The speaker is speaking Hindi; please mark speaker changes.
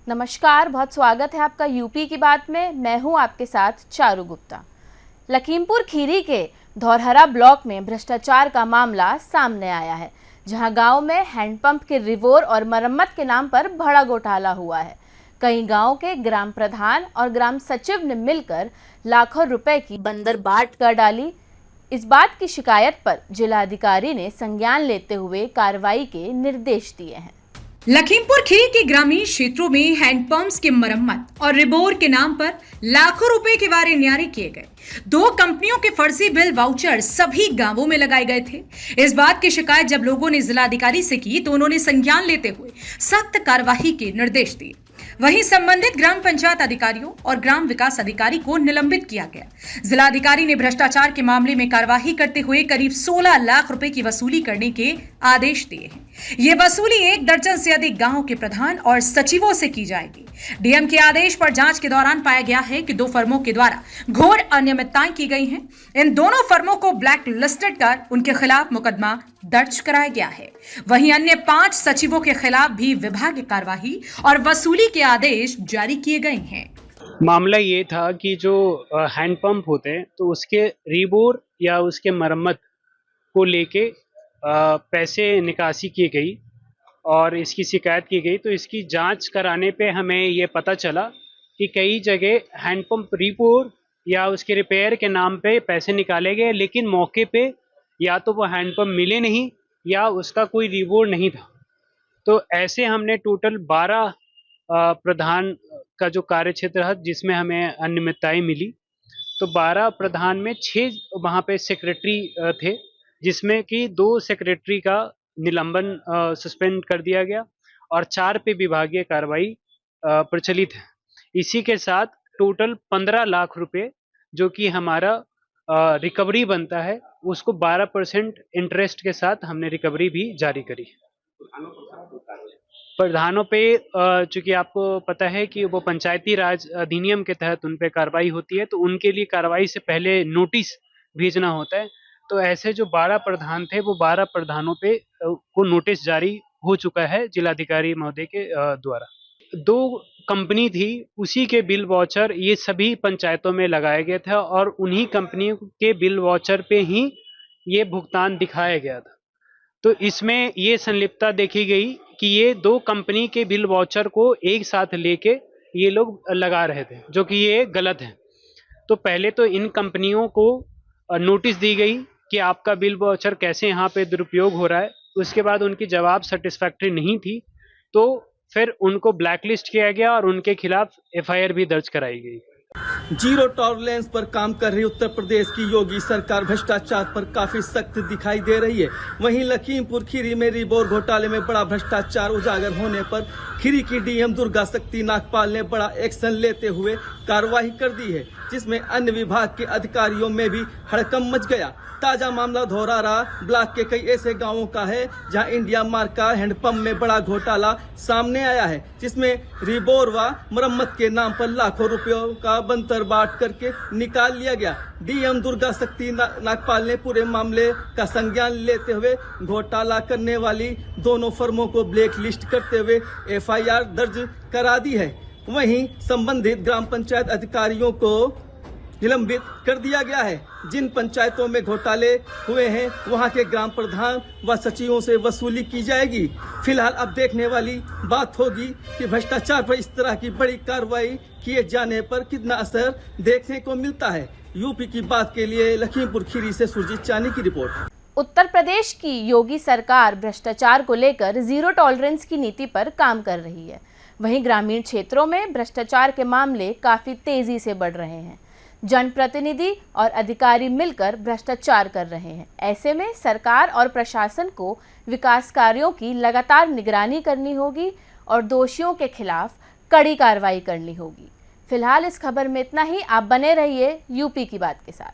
Speaker 1: नमस्कार, बहुत स्वागत है आपका यूपी की बात में। मैं हूं आपके साथ चारू गुप्ता। लखीमपुर खीरी के धौरहरा ब्लॉक में भ्रष्टाचार का मामला सामने आया है, जहां गांव में हैंडपंप के रिवोर और मरम्मत के नाम पर बड़ा घोटाला हुआ है। कई गांव के ग्राम प्रधान और ग्राम सचिव ने मिलकर लाखों रुपए की बंदरबाट कर डाली। इस बात की शिकायत पर जिलाधिकारी ने संज्ञान लेते हुए कार्रवाई के निर्देश दिए हैं।
Speaker 2: लखीमपुर खीरी के ग्रामीण क्षेत्रों में हैंडपंप्स की मरम्मत और रिबोर के नाम पर लाखों रुपए के वारे न्यारे किए गए। 2 कंपनियों के फर्जी बिल वाउचर सभी गांवों में लगाए गए थे। इस बात की शिकायत जब लोगों ने जिलाधिकारी से की तो उन्होंने संज्ञान लेते हुए सख्त कार्यवाही के निर्देश दिए। वहीं संबंधित ग्राम पंचायत अधिकारियों और ग्राम विकास अधिकारी को निलंबित किया गया। जिलाधिकारी ने भ्रष्टाचार के मामले में कार्यवाही करते हुए करीब 16 लाख रुपए की वसूली करने के आदेश दिए हैं। ये वसूली 1 दर्जन से अधिक गांवों के प्रधान और सचिवों से की जाएगी। डीएम के आदेश पर जांच के दौरान पाया गया है कि 2 फर्मों के द्वारा घोर अनियमितताएं की गई हैं। इन दोनों फर्मों को ब्लैक लिस्टेड कर उनके खिलाफ मुकदमा दर्ज कराया गया है। वहीं अन्य 5 सचिवों के खिलाफ भी विभागीय कार्यवाही और वसूली के आदेश जारी किए गए हैं।
Speaker 3: मामला ये था कि जो हैंडपंप होते हैं तो उसके रीबोर या उसके मरम्मत को लेके पैसे निकासी की गई और इसकी शिकायत की गई। तो इसकी जांच कराने पे हमें ये पता चला कि कई जगह हैंडपंप रीबोर या उसके रिपेयर के नाम पे पैसे निकाले गए, लेकिन मौके पे या तो वो हैंडपंप मिले नहीं या उसका कोई रीबोर नहीं था। तो ऐसे हमने टोटल 12 प्रधान का जो कार्य क्षेत्र है जिसमें हमें अनियमितताएं मिली, तो 12 प्रधान में 6 वहाँ पे सेक्रेटरी थे, जिसमें कि 2 सेक्रेटरी का निलंबन सस्पेंड कर दिया गया और 4 पे विभागीय कार्रवाई प्रचलित है। इसी के साथ टोटल 15 लाख रुपए जो कि हमारा रिकवरी बनता है, उसको 12% इंटरेस्ट के साथ हमने रिकवरी भी जारी करी। प्रधानों पे चूंकि आपको पता है कि वो पंचायती राज अधिनियम के तहत उन पे कार्रवाई होती है, तो उनके लिए कार्रवाई से पहले नोटिस भेजना होता है। तो ऐसे जो 12 प्रधान थे वो 12 प्रधानों पे को नोटिस जारी हो चुका है जिलाधिकारी महोदय के द्वारा। 2 कंपनी थी, उसी के बिल वाउचर ये सभी पंचायतों में लगाया गया था और उन्हीं कंपनियों के बिल वाउचर पे ही ये भुगतान दिखाया गया था। तो इसमें ये संलिप्तता देखी गई कि ये 2 कंपनी के बिल वाउचर को एक साथ लेके ये लोग लगा रहे थे, जो कि ये गलत है। तो पहले तो इन कंपनियों को नोटिस दी गई कि आपका बिल वाउचर कैसे यहाँ पे दुरुपयोग हो रहा है। उसके बाद उनकी जवाब सेटिस्फैक्टरी नहीं थी, तो फिर उनको ब्लैकलिस्ट किया गया और उनके खिलाफ एफआईआर भी दर्ज कराई गई।
Speaker 4: जीरो टॉलरेंस पर काम कर रही उत्तर प्रदेश की योगी सरकार भ्रष्टाचार पर काफी सख्त दिखाई दे रही है। वहीं लखीमपुर खीरी में रिबोर घोटाले में बड़ा भ्रष्टाचार उजागर होने पर खीरी की डीएम दुर्गा शक्ति नागपाल ने बड़ा एक्शन लेते हुए कार्रवाई कर दी है, जिसमें अन्य विभाग के अधिकारियों में भी हड़कंप मच गया। ताजा मामला धौरहरा ब्लॉक के कई ऐसे गांवों का है जहां इंडिया मार्क का हैंडपंप में बड़ा घोटाला सामने आया है, जिसमें रिबोर व मरम्मत के नाम पर लाखों रुपयों का बंतर बाट करके निकाल लिया गया। डीएम दुर्गा शक्ति नागपाल ने पूरे मामले का संज्ञान लेते हुए घोटाला करने वाली दोनों फर्मों को ब्लैक लिस्ट करते हुए एफआईआर दर्ज करा दी है। वहीं संबंधित ग्राम पंचायत अधिकारियों को निलंबित कर दिया गया है। जिन पंचायतों में घोटाले हुए हैं वहां के ग्राम प्रधान व सचिवों से वसूली की जाएगी। फिलहाल अब देखने वाली बात होगी कि भ्रष्टाचार पर इस तरह की बड़ी कार्रवाई किए जाने पर कितना असर देखने को मिलता है। यूपी की बात के लिए लखीमपुर खीरी से सुरजीत चानी की रिपोर्ट।
Speaker 1: उत्तर प्रदेश की योगी सरकार भ्रष्टाचार को लेकर जीरो टॉलरेंस की नीति पर काम कर रही है। वहीं ग्रामीण क्षेत्रों में भ्रष्टाचार के मामले काफी तेजी से बढ़ रहे हैं। जनप्रतिनिधि और अधिकारी मिलकर भ्रष्टाचार कर रहे हैं। ऐसे में सरकार और प्रशासन को विकास कार्यों की लगातार निगरानी करनी होगी और दोषियों के खिलाफ कड़ी कार्रवाई करनी होगी। फिलहाल इस खबर में इतना ही। आप बने रहिए यूपी की बात के साथ।